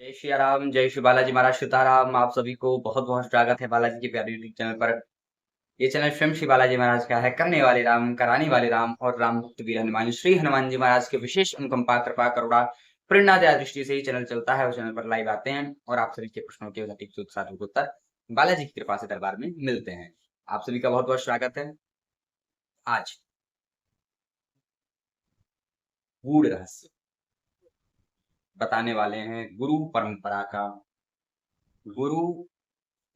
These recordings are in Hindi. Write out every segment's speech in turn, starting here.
जय श्री राम, जय श्री बालाजी महाराज सीताराम। आप सभी को बहुत बहुत स्वागत है बालाजी के प्यारे यूट्यूब चैनल पर। ये चैनल स्वयं श्री बालाजी महाराज का है। करने वाले राम, कराने वाले राम और राम भक्त वीर हनुमान श्री हनुमान जी महाराज के विशेष अनुकंपा कृपा करुणा प्रेरणा दया दृष्टि से ही चैनल चलता है। उस चैनल पर लाइव आते हैं और आप सभी के प्रश्नों के सटीक उत्तर बालाजी की कृपा से दरबार में मिलते हैं। आप सभी का बहुत बहुत स्वागत है। आज गूढ़ रहस्य बताने वाले हैं गुरु परंपरा का। गुरु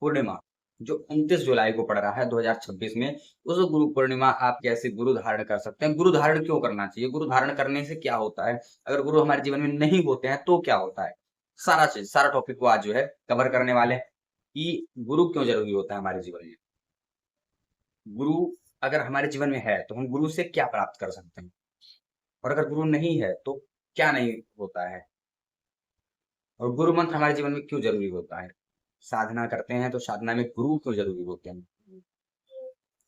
पूर्णिमा जो 29 जुलाई को पड़ रहा है 2026 में, उस गुरु पूर्णिमा आप कैसे गुरु धारण कर सकते हैं, गुरु धारण क्यों करना चाहिए, गुरु धारण करने से क्या होता है, अगर गुरु हमारे जीवन में नहीं होते हैं तो क्या होता है, सारा टॉपिक को आज जो है कवर करने वाले हैं कि गुरु क्यों जरूरी होता है हमारे जीवन में। गुरु अगर हमारे जीवन में है तो हम गुरु से क्या प्राप्त कर सकते हैं, और अगर गुरु नहीं है तो क्या नहीं होता है, और गुरु मंत्र हमारे जीवन में क्यों जरूरी होता है। साधना करते हैं तो साधना में गुरु क्यों जरूरी होते हैं,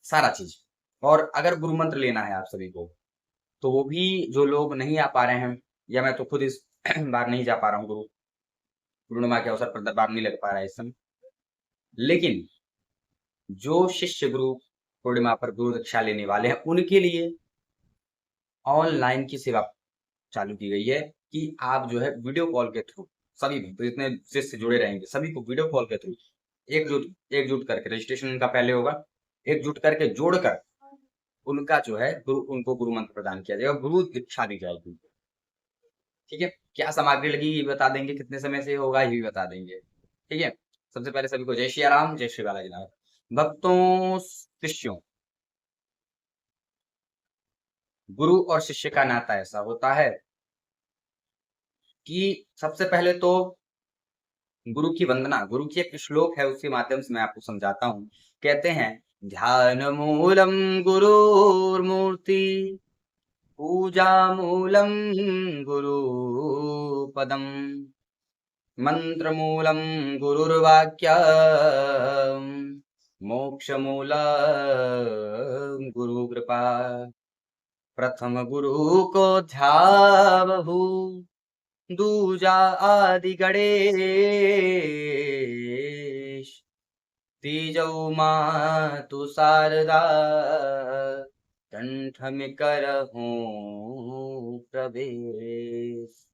सारा चीज। और अगर गुरु मंत्र लेना है आप सभी को, तो वो भी जो लोग नहीं आ पा रहे हैं, या मैं तो खुद इस बार नहीं जा पा रहा हूँ गुरु पूर्णिमा के अवसर पर, दरबार नहीं लग पा रहा है इस समय, लेकिन जो शिष्य गुरु पूर्णिमा पर गुरु दीक्षा लेने वाले हैं उनके लिए ऑनलाइन की सेवा चालू की गई है कि आप जो है वीडियो कॉल के थ्रू सभी भी तो इतने शिष्य जुड़े रहेंगे, सभी को वीडियो कॉल के थ्रू एकजुट करके, रजिस्ट्रेशन उनका पहले होगा, एकजुट करके जोड़कर उनका जो है उनको गुरु मंत्र प्रदान किया जाएगा, गुरु दीक्षा दी जाएगी। ठीक है, क्या सामग्री लगी ये बता देंगे, कितने समय से होगा ये भी बता देंगे। ठीक है, सबसे पहले सभी को जय श्री राम, जय श्री बालाजी नाथ। भक्तों शिष्यों, गुरु और शिष्य का नाता ऐसा होता है कि सबसे पहले तो गुरु की वंदना, गुरु की एक श्लोक है उसके माध्यम से मैं आपको समझाता हूँ। कहते हैं, ध्यान मूलम गुरुर्मूर्ति, पूजा मूलम गुरु पदम, मंत्र मूलम गुरुर्वाक्य, मोक्ष मूल गुरु कृपा। प्रथम गुरु को ध्यावहु, दूजा आदि गणेश, तीजौ मातु शारदा, कंठ में करहूं प्रवेश।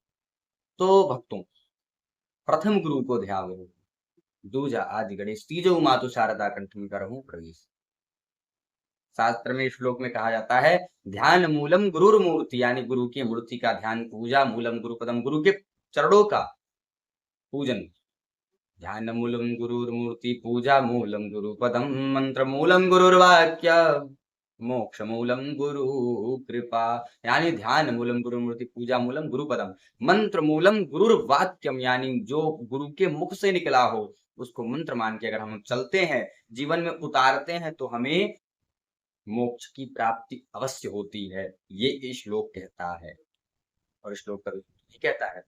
तो भक्तों, प्रथम गुरु को ध्यावो, दूजा आदि गणेश, तीजौ मातु शारदा, कंठ में करहूं प्रवेश। शास्त्र में श्लोक में कहा जाता है, ध्यान मूलम गुरुर मूर्ति, यानी गुरु की मूर्ति का ध्यान, पूजा मूलम गुरु पदम, गुरु के चरणों का पूजन, ध्यान मूलम गुरुर्मूर्ति, पूजा मूलम गुरु पदम, मंत्र मूलम गुरुर्वाक्य, मोक्ष मूलम गुरु कृपा। यानी ध्यान मूलम गुरु मूर्ति, पूजा मूलम गुरु पदम, मंत्र मूलम गुरुर्वाक्यम, यानी जो गुरु के मुख से निकला हो उसको मंत्र मान के अगर हम चलते हैं, जीवन में उतारते हैं, तो हमें मोक्ष की प्राप्ति अवश्य होती है। ये श्लोक कहता है, और श्लोक का कहता है।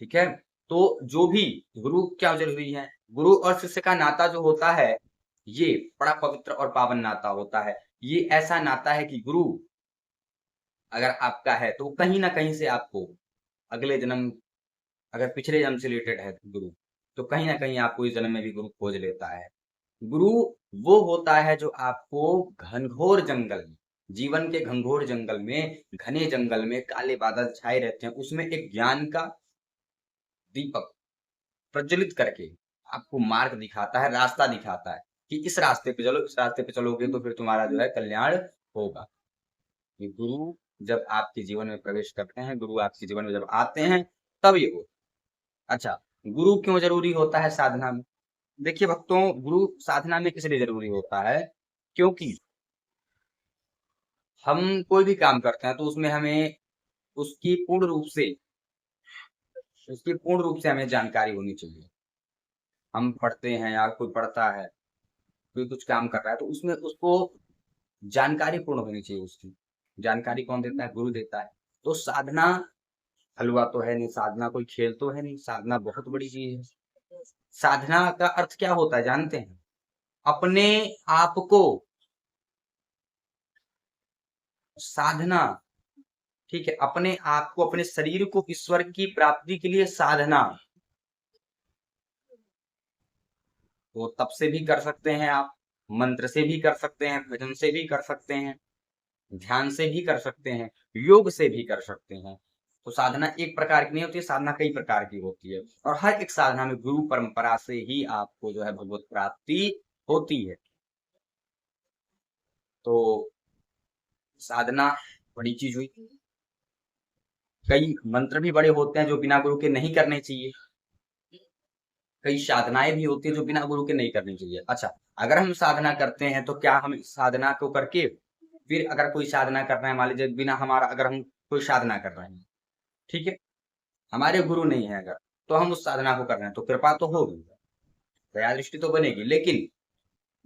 ठीक है, तो जो भी गुरु क्या जरूरी है, गुरु और शिष्य का नाता जो होता है ये बड़ा पवित्र और पावन नाता होता है। ये ऐसा नाता है कि गुरु अगर आपका है तो कहीं ना कहीं से आपको अगले जन्म, अगर पिछले जन्म से रिलेटेड है गुरु, तो कहीं ना कहीं आपको इस जन्म में भी गुरु खोज लेता है। गुरु वो होता है जो आपको घनघोर जंगल में, जीवन के घनघोर जंगल में, घने जंगल में काले बादल छाए रहते हैं, उसमें एक ज्ञान का दीपक प्रज्वलित करके आपको मार्ग दिखाता है, रास्ता दिखाता है कि इस रास्ते पे चलो, इस रास्ते पे चलोगे तो फिर तुम्हारा जो है कल्याण होगा। ये गुरु जब आपके जीवन में प्रवेश करते हैं, गुरु आपके जीवन में जब आते हैं, तब ये हो। अच्छा, गुरु क्यों जरूरी होता है साधना में? देखिए भक्तों, गुरु साधना में इसलिए जरूरी होता है क्योंकि हम कोई भी काम करते हैं तो उसमें हमें उसकी पूर्ण रूप से उसकी पूर्ण रूप से हमें जानकारी होनी चाहिए। हम पढ़ते हैं या कोई पढ़ता है, कोई कुछ काम कर रहा है, तो उसमें उसको जानकारी पूर्ण होनी चाहिए। उसकी जानकारी कौन देता है? गुरु देता है। तो साधना हलवा तो है नहीं, साधना कोई खेल तो है नहीं, साधना बहुत बड़ी चीज है। साधना का अर्थ क्या होता है जानते हैं? अपने आप को साधना, ठीक है, अपने आप को, अपने शरीर को ईश्वर की प्राप्ति के लिए साधना, तो तप से भी कर सकते हैं आप, मंत्र से भी कर सकते हैं, भजन से भी कर सकते हैं, ध्यान से भी कर सकते हैं, योग से भी कर सकते हैं। तो साधना एक प्रकार की नहीं होती है, साधना कई प्रकार की होती है, और हर एक साधना में गुरु परंपरा से ही आपको जो है भगवत प्राप्ति होती है। तो साधना बड़ी चीज हुई। कई मंत्र भी बड़े होते हैं जो बिना गुरु के नहीं करने चाहिए, कई साधनाएं भी होती है जो बिना गुरु के नहीं करनी चाहिए। अच्छा, अगर हम साधना करते हैं तो क्या हम इस साधना को करके फिर अगर कोई साधना कर रहे हैं, मान लीजिए बिना हमारा, अगर हम कोई साधना कर रहे हैं, ठीक है, हमारे गुरु नहीं है अगर, तो हम उस साधना को कर रहे हैं तो कृपा तो होगी, दया दृष्टि तो बनेगी, लेकिन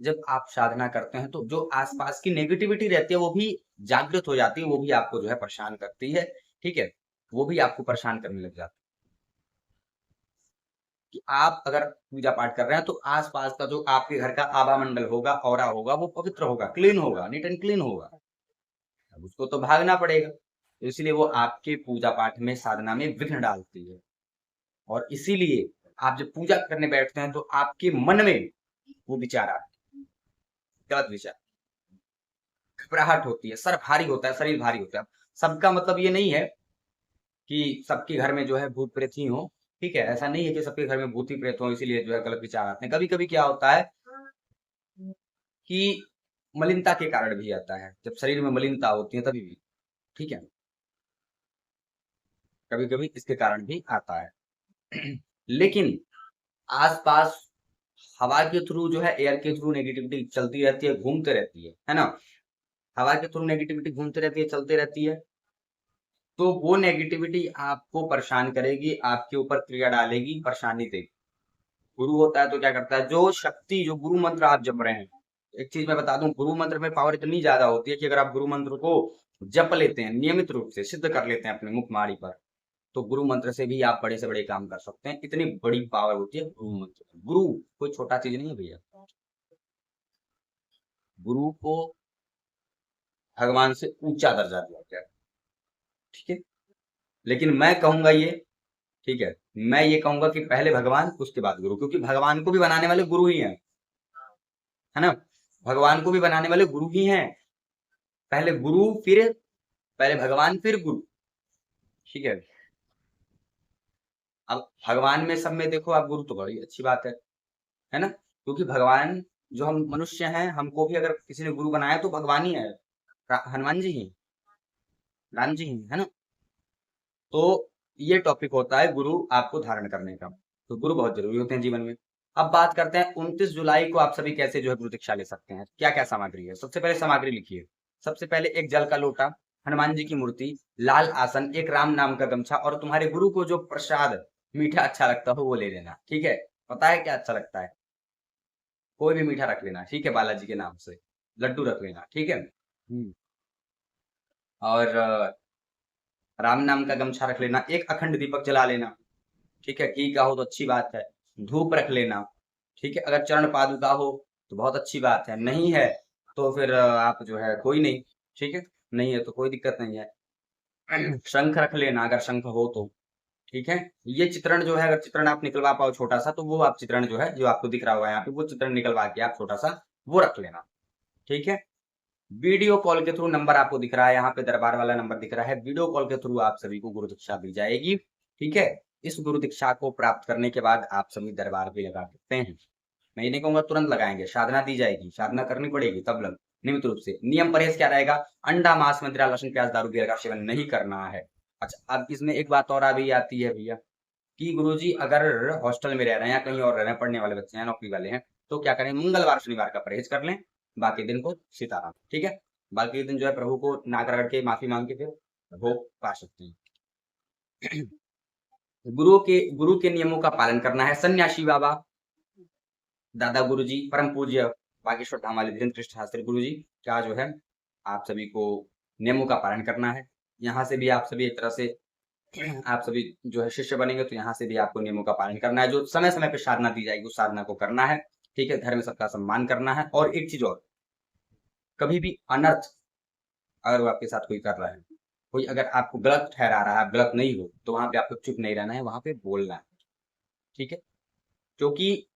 जब आप साधना करते हैं तो जो आसपास की नेगेटिविटी रहती है वो भी जागृत हो जाती है, वो भी आपको जो है परेशान करती है, ठीक है, वो भी आपको परेशान करने लग जाती है। कि आप अगर पूजा पाठ कर रहे हैं तो आसपास का जो आपके घर का आभा मंडल होगा, ऑरा होगा, वो पवित्र होगा, क्लीन होगा, नीट एंड क्लीन होगा। अब उसको तो भागना पड़ेगा, तो इसलिए वो आपके पूजा पाठ में, साधना में विघ्न डालती है। और इसीलिए आप जब पूजा करने बैठते हैं तो आपके मन में वो विचार आते हैं, गलत विचार, घबराहट होती है, सर भारी होता है, शरीर भारी होता है। सबका मतलब ये नहीं है कि सबके घर में जो है भूत प्रेत ही हो, ठीक है, ऐसा नहीं है कि सबके घर में भूत ही प्रेत हो इसीलिए जो है गलत विचार आते हैं। कभी कभी क्या होता है कि मलिनता के कारण भी आता है, जब शरीर में मलिनता होती है तभी भी, ठीक है, कभी कभी इसके कारण भी आता है। लेकिन आसपास हवा के थ्रू जो है, एयर के थ्रू नेगेटिविटी चलती रहती है, घूमते रहती है ना, हवा के थ्रू नेगेटिविटी घूमते रहती है, चलते रहती है, तो वो नेगेटिविटी आपको परेशान करेगी, आपके ऊपर क्रिया डालेगी, परेशानी देगी। गुरु होता है तो क्या करता है, जो शक्ति, जो गुरु मंत्र आप जप रहे हैं, एक चीज मैं बता दूं, गुरु मंत्र में पावर इतनी ज्यादा होती है कि अगर आप गुरु मंत्र को जप लेते हैं, नियमित रूप से सिद्ध कर लेते हैं अपने मुखमारी पर, तो गुरु मंत्र से भी आप बड़े से बड़े काम कर सकते हैं। इतनी बड़ी पावर होती है गुरु मंत्र में। गुरु कोई छोटा चीज नहीं है भैया, गुरु को भगवान से ऊंचा दर्जा दिया गया है, ठीक है। लेकिन मैं कहूंगा ये, ठीक है, मैं ये कहूंगा कि पहले भगवान उसके बाद गुरु, क्योंकि भगवान को भी बनाने वाले गुरु ही हैं, है ना, भगवान को भी बनाने वाले गुरु ही हैं। पहले गुरु, फिर पहले भगवान, फिर गुरु, ठीक है। अब भगवान में सब में देखो आप, गुरु तो बड़ी अच्छी बात है ना, क्योंकि भगवान, जो हम मनुष्य हैं, हमको भी अगर किसी ने गुरु बनाया तो भगवान ही है, हनुमान जी ही, राम जी ही, है ना। तो ये टॉपिक होता है गुरु आपको धारण करने का, तो गुरु बहुत जरूरी होते हैं जीवन में। अब बात करते हैं 29 जुलाई को आप सभी कैसे जो है गुरु दीक्षा ले सकते हैं, क्या क्या सामग्री है। सबसे पहले सामग्री लिखिए, सबसे पहले एक जल का लोटा, हनुमान जी की मूर्ति, लाल आसन, एक राम नाम का गमछा, और तुम्हारे गुरु को जो प्रसाद मीठा अच्छा लगता हो वो ले लेना, ठीक है। पता है क्या अच्छा लगता है, कोई भी मीठा रख लेना, ठीक है, बालाजी के नाम से लड्डू रख लेना, ठीक है। और राम नाम का गमछा रख लेना, एक अखंड दीपक जला लेना, ठीक है, घी का हो तो अच्छी बात है, धूप रख लेना, ठीक है। अगर चरण पादुका हो तो बहुत अच्छी बात है, नहीं है तो फिर आप जो है कोई नहीं, ठीक है, नहीं है तो कोई दिक्कत नहीं है। शंख रख लेना अगर शंख हो तो, ठीक है। ये चित्रण जो है, अगर चित्रण आप निकलवा पाओ छोटा सा, तो वो आप चित्रण जो है, जो आपको दिख रहा होगा यहाँ पे, वो चित्रण निकलवा के आप छोटा सा वो रख लेना, ठीक है। वीडियो कॉल के थ्रू नंबर आपको दिख रहा है यहाँ पे, दरबार वाला नंबर दिख रहा है, वीडियो कॉल के थ्रू आप सभी को गुरु दीक्षा दी जाएगी, ठीक है। इस गुरु दीक्षा को प्राप्त करने के बाद आप सभी दरबार भी लगा सकते हैं। मैं ये नहीं कहूंगा तुरंत लगाएंगे, साधना दी जाएगी, साधना करनी पड़ेगी तब लग, नियमित रूप से। नियम परहेज क्या रहेगा, अंडा मांस मदिरा लहसुन प्याज दारू बीयर का सेवन नहीं करना है। अच्छा, अब इसमें एक बात और अभी आती है भैया, कि गुरुजी अगर हॉस्टल में रह रहे हैं या कहीं और रह रहे हैं, पढ़ने वाले बच्चे हैं, नौकरी वाले हैं, तो क्या करें, मंगलवार शनिवार का परहेज कर लें, बाकी दिन को सीताराम, ठीक है। बाकी दिन जो है प्रभु को नाक रगड़ के माफी मांग के फिर भोग पा सकते हैं। गुरु के नियमों का पालन करना है। सन्यासी बाबा, दादा गुरु जी, परम पूज्य बागेश्वर धाम वाले धीरेन्द्र कृष्ण शास्त्री गुरु जी का जो है आप सभी को नियमों का पालन करना है। यहाँ से भी आप सभी एक तरह से आप सभी जो है शिष्य बनेंगे, तो यहाँ से भी आपको नियमों का पालन करना है। जो समय समय पे साधना दी जाएगी उस साधना को करना है, ठीक है। घर में सबका सम्मान करना है। और एक चीज और, कभी भी अनर्थ अगर वो आपके साथ कोई कर रहा है, कोई अगर आपको गलत ठहरा रहा है, आप गलत नहीं हो, तो वहां पे आपको चुप नहीं रहना है, वहां पे बोलना है, ठीक है। क्योंकि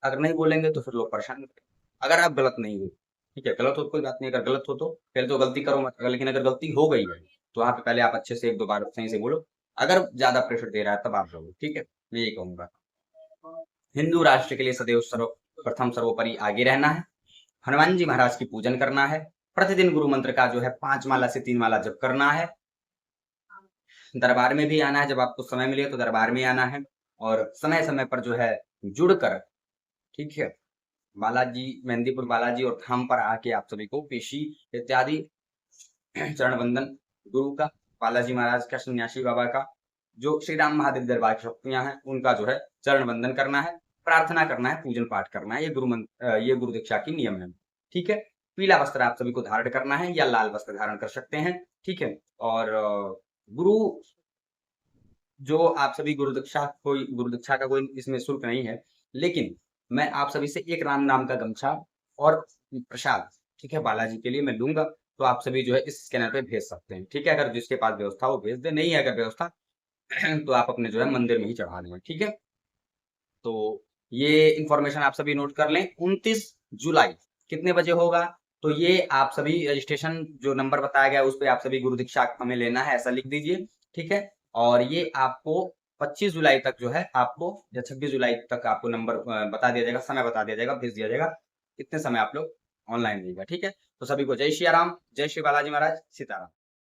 अगर नहीं बोलेंगे तो फिर लोग परेशान होंगे। अगर आप गलत नहीं हो, ठीक है, गलत हो तो कोई बात नहीं, अगर गलत हो तो पहले तो गलती करो मत, लेकिन अगर गलती हो गई है तो वहां पे पहले आप अच्छे से एक दो बार सही से बोलो। अगर ज्यादा प्रेशर दे रहा है तब आप बोलो, ठीक है, मैं यही कहूंगा। हिंदू राष्ट्र के लिए सदैव सर्वप्रथम सर्वोपरि आगे रहना है। हनुमान जी महाराज की पूजन करना है। प्रतिदिन गुरु मंत्र का जो है 5 माला से 3 माला जप करना है। दरबार में भी आना है, जब आपको समय मिले तो दरबार में आना है। और समय समय पर जो है जुड़कर, ठीक है, बालाजी, मेहंदीपुर बालाजी और धाम पर आके आप सभी को पेशी इत्यादि चरण वंदन गुरु का, बालाजी महाराज का, सन्यासी बाबा का, जो श्री राम महादेव दरबार की शक्तियां हैं उनका जो है चरण वंदन करना है, प्रार्थना करना है, पूजन पाठ करना है। ये गुरु दीक्षा की नियम है, ठीक है। पीला वस्त्र आप सभी को धारण करना है या लाल वस्त्र धारण कर सकते हैं, ठीक है। और गुरु जो आप सभी गुरु दीक्षा का कोई इसमें शुल्क नहीं है, लेकिन मैं आप सभी से एक राम नाम का गमछा और प्रसाद, ठीक है, बालाजी के लिए मैं लूंगा। तो आप सभी जो है इस स्कैनर पे भेज सकते हैं, ठीक है। अगर जिसके पास व्यवस्था हो भेज दे, नहीं है अगर व्यवस्था तो आप अपने जो है मंदिर में ही चढ़ा देंगे, ठीक है। तो ये इंफॉर्मेशन आप सभी नोट कर लें। 29 जुलाई कितने बजे होगा, तो ये आप सभी रजिस्ट्रेशन जो नंबर बताया गया उस पर आप सभी गुरु दीक्षा हमें लेना है, ऐसा लिख दीजिए, ठीक है। और ये आपको 25 जुलाई तक जो है आपको, या 26 जुलाई तक आपको नंबर बता दिया जाएगा, समय बता दिया जाएगा, भेज दिया जाएगा कितने समय आप लोग ऑनलाइन रहिएगा, ठीक है। तो सभी को जय श्री राम, जय श्री बालाजी महाराज, सीताराम।